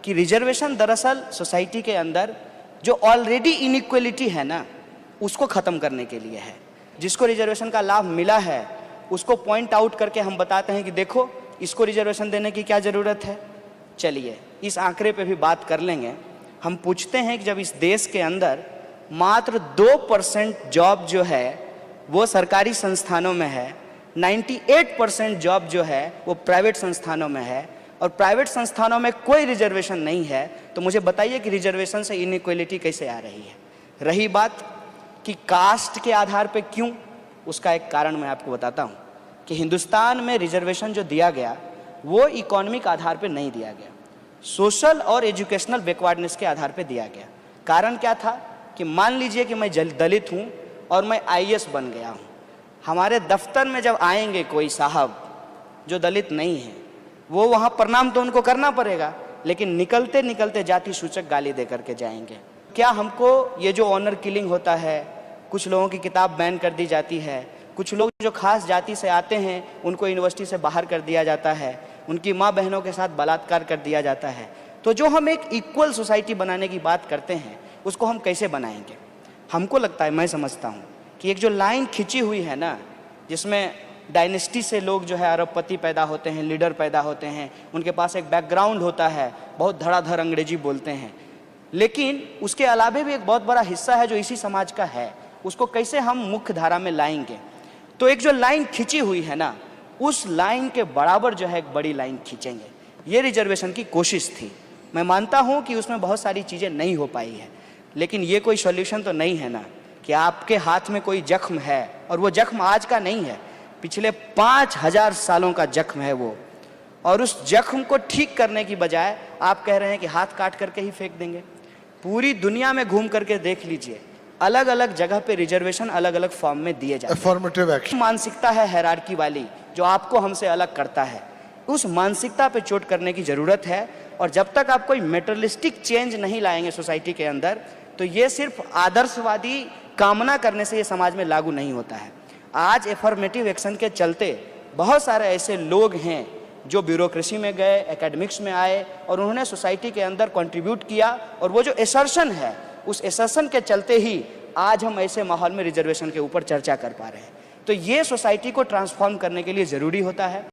कि रिजर्वेशन दरअसल सोसाइटी के अंदर जो ऑलरेडी इनइक्वलिटी है ना, उसको ख़त्म करने के लिए है। जिसको रिजर्वेशन का लाभ मिला है उसको पॉइंट आउट करके हम बताते हैं कि देखो इसको रिजर्वेशन देने की क्या ज़रूरत है। चलिए इस आंकड़े पे भी बात कर लेंगे। हम पूछते हैं कि जब इस देश के अंदर मात्र 2% जॉब जो है वो सरकारी संस्थानों में है, 98% जॉब जो है वो प्राइवेट संस्थानों में है, और प्राइवेट संस्थानों में कोई रिजर्वेशन नहीं है, तो मुझे बताइए कि रिजर्वेशन से इनइक्वलिटी कैसे आ रही है। रही बात कि कास्ट के आधार पे क्यों, उसका एक कारण मैं आपको बताता हूँ कि हिंदुस्तान में रिजर्वेशन जो दिया गया वो इकोनॉमिक आधार पे नहीं दिया गया, सोशल और एजुकेशनल बैकवर्डनेस के आधार पे दिया गया। कारण क्या था कि मान लीजिए कि मैं दलित हूँ और मैं आईएएस बन गया हूँ, हमारे दफ्तर में जब आएंगे कोई साहब जो दलित नहीं है, वो वहाँ प्रणाम तो उनको करना पड़ेगा, लेकिन निकलते निकलते जाति सूचक गाली दे करके जाएंगे। क्या हमको ये जो ऑनर किलिंग होता है, कुछ लोगों की किताब बैन कर दी जाती है, कुछ लोग जो खास जाति से आते हैं उनको यूनिवर्सिटी से बाहर कर दिया जाता है, उनकी माँ बहनों के साथ बलात्कार कर दिया जाता है, तो जो हम एक इक्वल सोसाइटी बनाने की बात करते हैं उसको हम कैसे बनाएंगे। हमको लगता है, मैं समझता हूँ कि एक जो लाइन खिंची हुई है ना, जिसमें डायनेस्टी से लोग जो है अरबपति पैदा होते हैं, लीडर पैदा होते हैं, उनके पास एक बैकग्राउंड होता है, बहुत धड़ाधड़ अंग्रेजी बोलते हैं, लेकिन उसके अलावा भी एक बहुत बड़ा हिस्सा है जो इसी समाज का है, उसको कैसे हम मुख्य धारा में लाएंगे। तो एक जो लाइन खिंची हुई है ना, उस लाइन के बराबर जो है एक बड़ी लाइन खींचेंगे। ये रिजर्वेशन की कोशिश थी। मैं मानता हूँ कि उसमें बहुत सारी चीज़ें नहीं हो पाई है, लेकिन ये कोई सॉल्यूशन तो नहीं है ना कि आपके हाथ में कोई जख्म है और वो जख्म आज का नहीं है, पिछले 5000 सालों का जख्म है वो, और उस जख्म को ठीक करने की बजाय आप कह रहे हैं कि हाथ काट करके ही फेंक देंगे। पूरी दुनिया में घूम करके देख लीजिए, अलग अलग जगह पे रिजर्वेशन अलग अलग फॉर्म में दिए जाते हैं। अफर्मेटिव एक्शन मानसिकता है हायरार्की वाली, जो आपको हमसे अलग करता है। उस मानसिकता पे चोट करने की ज़रूरत है, और जब तक आप कोई मेटेरियलिस्टिक चेंज नहीं लाएंगे सोसाइटी के अंदर, तो ये सिर्फ आदर्शवादी कामना करने से ये समाज में लागू नहीं होता है। आज एफर्मेटिव एक्शन के चलते बहुत सारे ऐसे लोग हैं जो ब्यूरोक्रेसी में गए, एकेडमिक्स में आए, और उन्होंने सोसाइटी के अंदर कंट्रीब्यूट किया, और वो जो एसर्शन है, उस एसर्शन के चलते ही आज हम ऐसे माहौल में रिजर्वेशन के ऊपर चर्चा कर पा रहे हैं। तो ये सोसाइटी को ट्रांसफॉर्म करने के लिए ज़रूरी होता है।